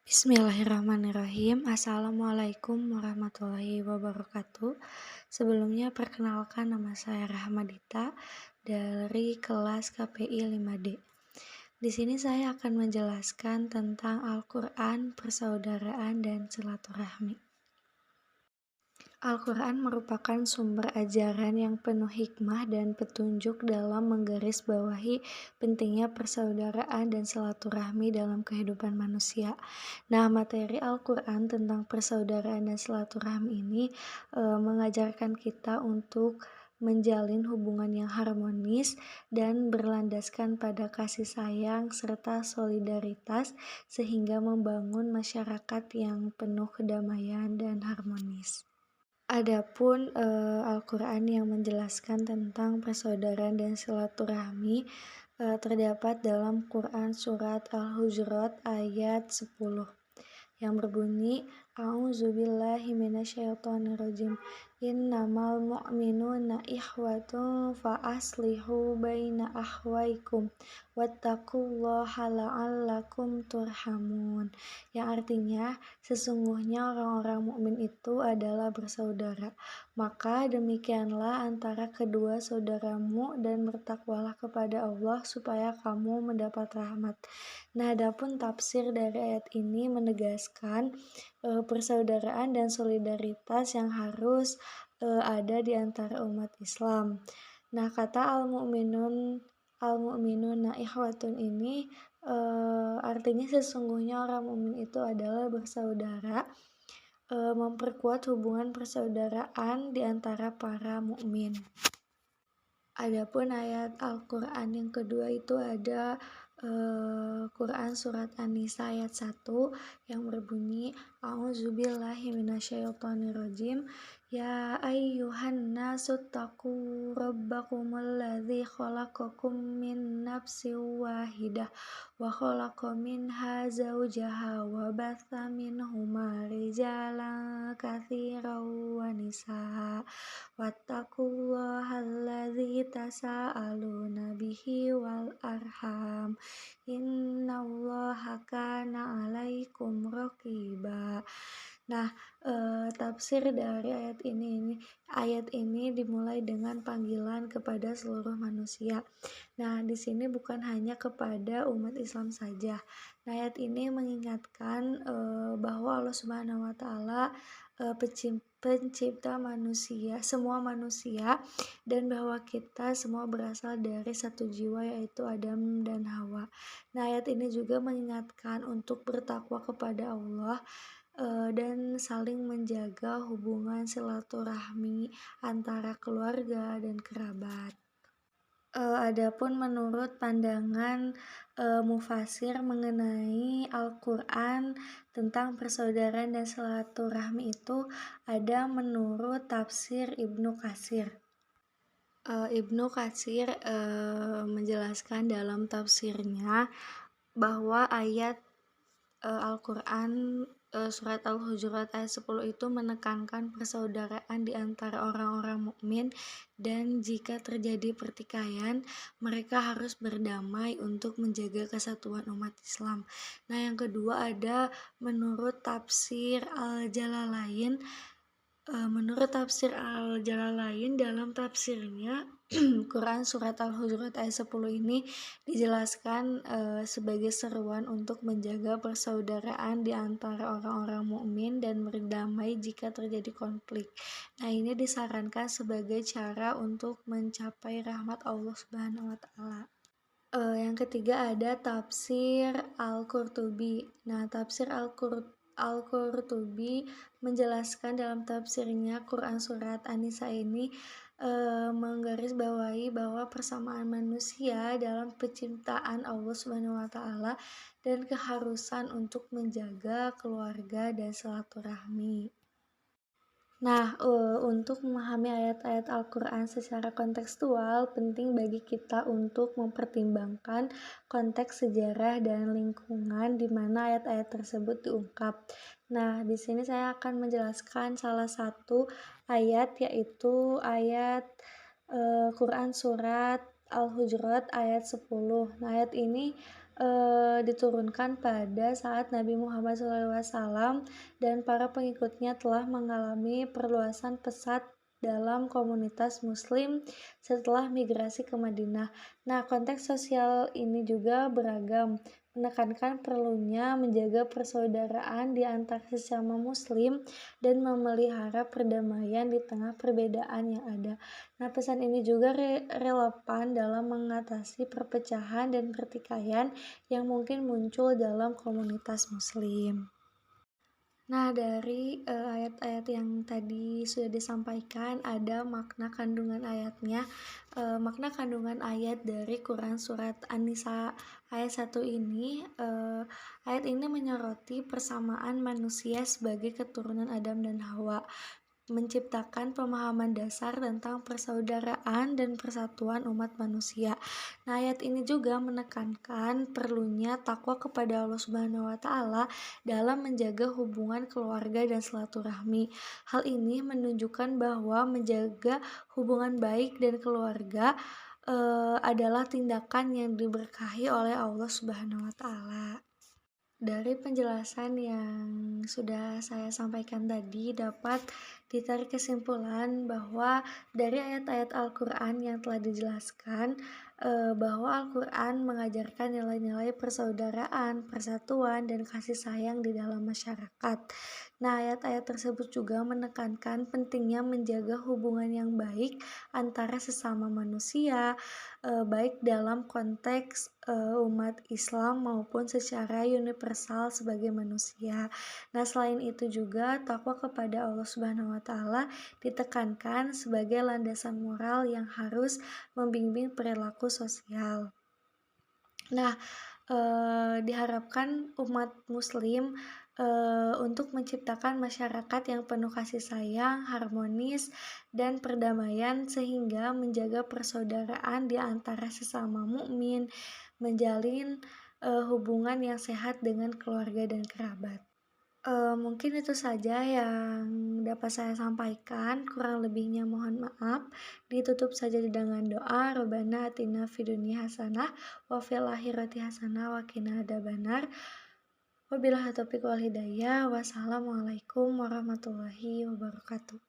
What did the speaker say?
Bismillahirrahmanirrahim. Assalamualaikum warahmatullahi wabarakatuh. Sebelumnya perkenalkan nama saya Rahmadita dari kelas KPI 5D. Di sini saya akan menjelaskan tentang Al-Quran, persaudaraan, dan silaturahmi. Al-Quran merupakan sumber ajaran yang penuh hikmah dan petunjuk dalam menggarisbawahi pentingnya persaudaraan dan silaturahmi dalam kehidupan manusia. Nah, materi Al-Quran tentang persaudaraan dan silaturahmi ini mengajarkan kita untuk menjalin hubungan yang harmonis dan berlandaskan pada kasih sayang serta solidaritas sehingga membangun masyarakat yang penuh kedamaian dan harmonis. Adapun Al-Quran yang menjelaskan tentang persaudaraan dan silaturahmi terdapat dalam Quran Surat Al-Hujurat ayat 10 yang berbunyi A'udzubillahi minasyaitonirrajim innamal mu'minuna ikhwatun fa aslihu baina akhwaikum wattaqullaha la'allakum turhamun, yang artinya sesungguhnya orang-orang mukmin itu adalah bersaudara, maka demikianlah antara kedua saudaramu dan bertakwalah kepada Allah supaya kamu mendapat rahmat. Nah, adapun tafsir dari ayat ini menegaskan persaudaraan dan solidaritas yang harus ada di antara umat Islam. Nah, kata al-mu'minuna ikhwatun ini artinya sesungguhnya orang mukmin itu adalah bersaudara, memperkuat hubungan persaudaraan di antara para mukmin. Adapun ayat Al-Quran yang kedua itu ada Quran Surat An-Nisa ayat 1 yang berbunyi A'udzubillahi minasyaitonirrajim Ya ayyuhan nasu taqu rabbakumul ladzi khalaqakum min nafsin wahidah wa khalaqa minha zawjaha wa batha minhuma rijalan katsiran wa nisaa wattaqullaha alladzi tasaaluna bihi wal arham innallaha kana 'alaikum raqiba. Nah, tafsir dari ayat ini dimulai dengan panggilan kepada seluruh manusia. Nah, di sini bukan hanya kepada umat Islam saja. Nah, ayat ini mengingatkan bahwa Allah Subhanahu wa taala pencipta manusia, semua manusia, dan bahwa kita semua berasal dari satu jiwa yaitu Adam dan Hawa. Nah, ayat ini juga mengingatkan untuk bertakwa kepada Allah dan saling menjaga hubungan silaturahmi antara keluarga dan kerabat. Adapun menurut pandangan mufasir mengenai Al-Quran tentang persaudaraan dan silaturahmi itu ada menurut tafsir Ibnu Katsir. Ibnu Katsir menjelaskan dalam tafsirnya bahwa ayat Al-Quran Surat Al-Hujurat ayat 10 itu menekankan persaudaraan di antara orang-orang mukmin, dan jika terjadi pertikaian mereka harus berdamai untuk menjaga kesatuan umat Islam. Nah, yang kedua ada menurut tafsir Al-Jalalain. Menurut tafsir Al-Jalalain dalam tafsirnya Quran Surat Al-Hujurat ayat 10 ini dijelaskan sebagai seruan untuk menjaga persaudaraan di antara orang-orang mukmin dan berdamai jika terjadi konflik. Nah, ini disarankan sebagai cara untuk mencapai rahmat Allah Subhanahu wa taala. Yang ketiga ada tafsir Al-Qurtubi. Nah, tafsir Al-Qurtubi menjelaskan dalam tafsirnya Quran Surat An-Nisa ini menggarisbawahi bahwa persamaan manusia dalam penciptaan Allah Subhanahu wa taala dan keharusan untuk menjaga keluarga dan silaturahmi. Nah, untuk memahami ayat-ayat Al-Quran secara kontekstual, penting bagi kita untuk mempertimbangkan konteks sejarah dan lingkungan di mana ayat-ayat tersebut diungkap. Nah, di sini saya akan menjelaskan salah satu ayat, yaitu ayat Quran Surat Al-Hujurat ayat 10. Nah, ayat ini diturunkan pada saat Nabi Muhammad SAW dan para pengikutnya telah mengalami perluasan pesat dalam komunitas Muslim setelah migrasi ke Madinah. Nah, konteks sosial ini juga beragam, menekankan perlunya menjaga persaudaraan di antara sesama Muslim dan memelihara perdamaian di tengah perbedaan yang ada. Nah, pesan ini juga relevan dalam mengatasi perpecahan dan pertikaian yang mungkin muncul dalam komunitas Muslim. Nah, dari ayat-ayat yang tadi sudah disampaikan, ada makna kandungan ayatnya. Makna kandungan ayat dari Quran Surat An-Nisa ayat 1 ini, ayat ini menyoroti persamaan manusia sebagai keturunan Adam dan Hawa, menciptakan pemahaman dasar tentang persaudaraan dan persatuan umat manusia. Nah, ayat ini juga menekankan perlunya takwa kepada Allah Subhanahu wa taala dalam menjaga hubungan keluarga dan silaturahmi. Hal ini menunjukkan bahwa menjaga hubungan baik dan keluarga adalah tindakan yang diberkahi oleh Allah Subhanahu wa taala. Dari penjelasan yang sudah saya sampaikan tadi, dapat ditarik kesimpulan bahwa dari ayat-ayat Al-Quran yang telah dijelaskan, bahwa Al-Quran mengajarkan nilai-nilai persaudaraan, persatuan, dan kasih sayang di dalam masyarakat. Nah, ayat-ayat tersebut juga menekankan pentingnya menjaga hubungan yang baik antara sesama manusia, baik dalam konteks umat Islam maupun secara universal sebagai manusia. Nah, selain itu juga takwa kepada Allah Subhanahu wa taala ditekankan sebagai landasan moral yang harus membimbing perilaku sosial. Nah, diharapkan umat muslim untuk menciptakan masyarakat yang penuh kasih sayang, harmonis, dan perdamaian sehingga menjaga persaudaraan di antara sesama mukmin, menjalin hubungan yang sehat dengan keluarga dan kerabat. Mungkin itu saja yang dapat saya sampaikan, kurang lebihnya mohon maaf. Ditutup saja dengan doa, Rabbana atina fid dunya hasanah wa fil akhirati hasanah wa qina adzabannar. Wabillahi taufiq wal hidayah. Wassalamualaikum warahmatullahi wabarakatuh.